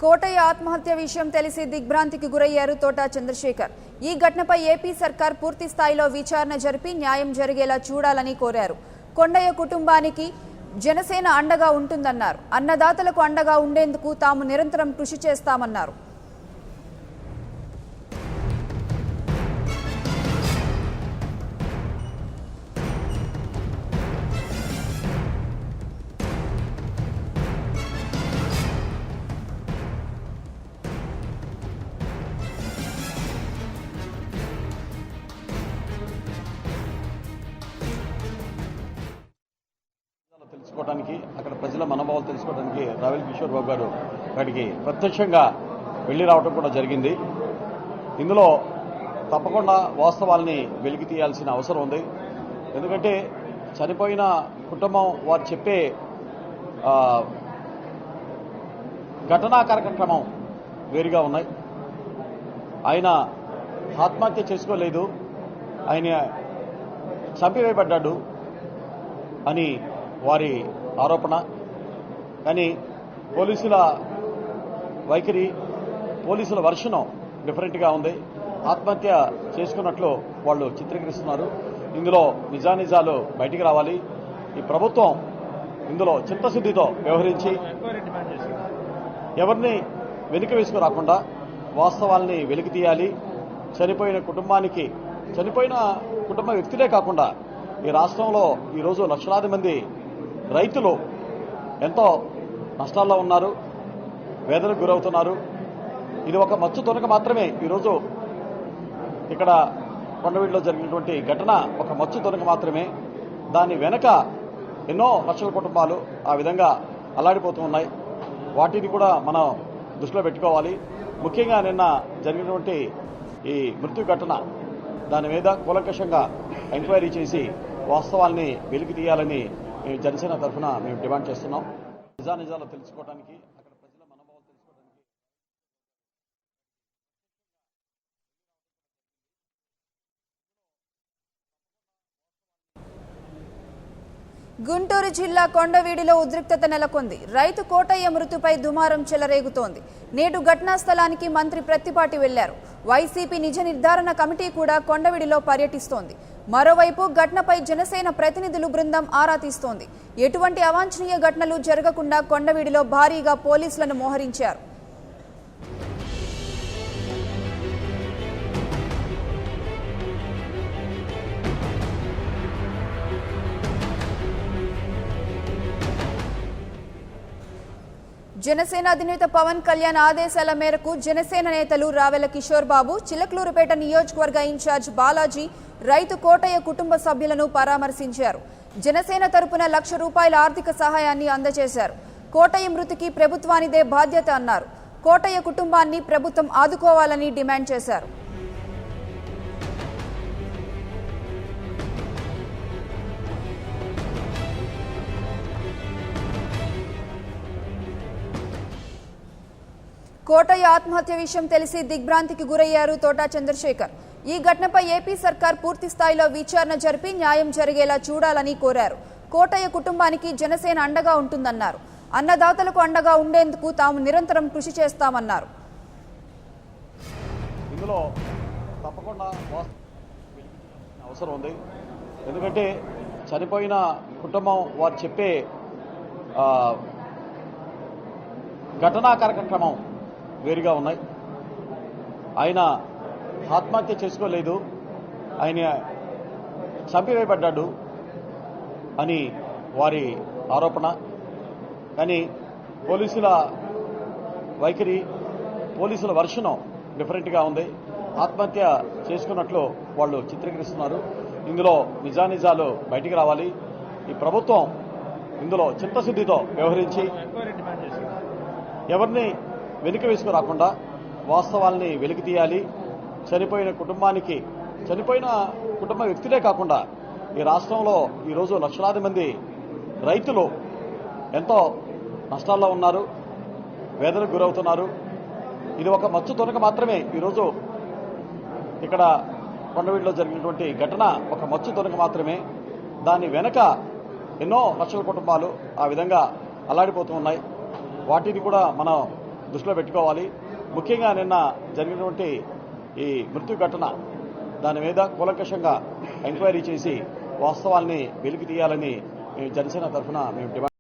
కోటయ్య ఆత్మహత్య విషయం తెలిసి దిగ్భ్రాంతికి గురయ్యారు తోట చంద్రశేఖర్. ఈ ఘటనపై ఏపీ సర్కార్ పూర్తి స్థాయిలో విచారణ జరిపి న్యాయం జరిగేలా చూడాలని కోరారు. కొండయ్య కుటుంబానికి జనసేన అండగా ఉంటుందన్నారు. అన్నదాతలకు అండగా ఉండేందుకు తాము నిరంతరం కృషి చేస్తామన్నారు. తెలుసుకోవడానికి అక్కడ ప్రజల మనోభావాలు తెలుసుకోవడానికి రావెల్ కిషోర్ బాబు గారు అక్కడికి ప్రత్యక్షంగా వెళ్లి రావడం కూడా జరిగింది. ఇందులో తప్పకుండా వాస్తవాల్ని వెలికి తీయాల్సిన అవసరం ఉంది. ఎందుకంటే చనిపోయిన కుటుంబం వారు చెప్పే ఘటనా కార్యక్రమం వేరుగా ఉన్నాయి. ఆయన ఆత్మహత్య చేసుకోలేదు, ఆయన చంపివేయబడ్డాడు అని వారి ఆరోపణ. కానీ పోలీసుల వైఖరి, పోలీసుల వర్షనం డిఫరెంట్గా ఉంది. ఆత్మహత్య చేసుకున్నట్లు వాళ్ళు చిత్రీకరిస్తున్నారు. ఇందులో నిజానిజాలు బయటికి రావాలి. ఈ ప్రభుత్వం ఇందులో చిత్తశుద్దితో వ్యవహరించి ఎవరిని వెనుక వేసుకు రాకుండా వాస్తవాల్ని వెలికి తీయాలి. చనిపోయిన కుటుంబ వ్యక్తులే కాకుండా ఈ రాష్ట్రంలో ఈరోజు లక్షలాది మంది రైతులు ఎంతో నష్టాల్లో ఉన్నారు, వేదనకు గురవుతున్నారు. ఇది ఒక మచ్చు తొనక మాత్రమే. ఈరోజు ఇక్కడ కొండవీడులో జరిగినటువంటి ఘటన ఒక మచ్చు తొనక మాత్రమే. దాని వెనక ఎన్నో లక్షల కుటుంబాలు ఆ విధంగా అల్లాడిపోతూ ఉన్నాయి. వాటిని కూడా మనం దృష్టిలో పెట్టుకోవాలి. ముఖ్యంగా నిన్న జరిగినటువంటి ఈ మృత్యు ఘటన దాని మీద కూలంకషంగా ఎంక్వైరీ చేసి వాస్తవాల్ని వెలికి తీయాలని జనసేన తరఫున మేము డిమాండ్ చేస్తున్నాం. నిజాలు తెలుసుకోవడానికి అక్కడ ప్రజల మనోభావాలు తెలుసుకోవడానికి గుంటూరు జిల్లా కొండవీడిలో ఉద్రిక్తత నెలకొంది. రైతు కోటయ్య మృతిపై దుమారం చెలరేగుతోంది. నేడు ఘటనా స్థలానికి మంత్రి ప్రత్తిపాటి వెళ్లారు. వైసీపీ నిజ నిర్ధారణ కమిటీ కూడా కొండవీడిలో పర్యటిస్తోంది. మరోవైపు ఘటనపై జనసేన ప్రతినిధులు బృందం ఆరా తీస్తోంది. ఎటువంటి అవాంఛనీయ ఘటనలు జరగకుండా కొండవీడిలో భారీగా పోలీసులను మోహరించారు. జనసేన అధినేత పవన్ కళ్యాణ్ ఆదేశాల మేరకు జనసేన నేతలు రావెల కిషోర్ బాబు, చిలకలూరుపేట నియోజకవర్గ ఇన్ఛార్జ్ బాలాజీ రైతు కోటయ్య కుటుంబ సభ్యులను పరామర్శించారు. జనసేన తరపున ₹1,00,000 ఆర్థిక సహాయాన్ని అందజేశారు. కోటయ్య మృతికి ప్రభుత్వానిదే బాధ్యత అన్నారు. కోటయ్య కుటుంబాన్ని ప్రభుత్వం ఆదుకోవాలని డిమాండ్ చేశారు. కోటయ్య ఆత్మహత్య విషయం తెలిసి దిగ్భ్రాంతికి గురయ్యారు తోట చంద్రశేఖర్. ఈ ఘటనపై ఏపీ సర్కార్ పూర్తి స్థాయిలో విచారణ జరిపి న్యాయం జరిగేలా చూడాలని కోరారు. కోటయ్య కుటుంబానికి జనసేన అండగా ఉంటుందన్నారు. అన్నదాతలకు అండగా ఉండేందుకు తాము నిరంతరం కృషి చేస్తామన్నారు. ఇందులో తప్పకుండా అవసరం ఉంది. ఎందుకంటే చనిపోయిన కుటుంబం వారు చెప్పే ఘటనా కార్యక్రమం వేరుగా ఉన్నాయి. ఆయన ఆత్మహత్య చేసుకోలేదు, ఆయన చంపివేయబడ్డాడు అని వారి ఆరోపణ. కానీ పోలీసుల వైఖరి, పోలీసుల వర్షనం డిఫరెంట్గా ఉంది. ఆత్మహత్య చేసుకున్నట్లు వాళ్ళు చిత్రీకరిస్తున్నారు. ఇందులో నిజానిజాలు బయటికి రావాలి. ఈ ప్రభుత్వం ఇందులో చిత్తశుద్దితో వ్యవహరించి ఎవరిని వెనుక వేసుకు రాకుండా వాస్తవాల్ని వెలికి తీయాలి. చనిపోయిన కుటుంబ వ్యక్తులే కాకుండా ఈ రాష్ట్రంలో ఈరోజు లక్షలాది మంది రైతులు ఎంతో నష్టాల్లో ఉన్నారు, వేదనకు గురవుతున్నారు. ఇది ఒక మచ్చు తొనక మాత్రమే. ఈరోజు ఇక్కడ కొండవీడులో జరిగినటువంటి ఘటన ఒక మచ్చు తొనక మాత్రమే. దాని వెనక ఎన్నో లక్షల కుటుంబాలు ఆ విధంగా అల్లాడిపోతూ ఉన్నాయి. వాటిని కూడా మనం దృష్టిలో పెట్టుకోవాలి. ముఖ్యంగా నిన్న జరిగినటువంటి ఈ మృత్యు ఘటన దాని మీద కూలంకషంగా ఎంక్వైరీ చేసి వాస్తవాల్ని వెలికి తీయాలని జనసేన తరఫున మేము డిమాండ్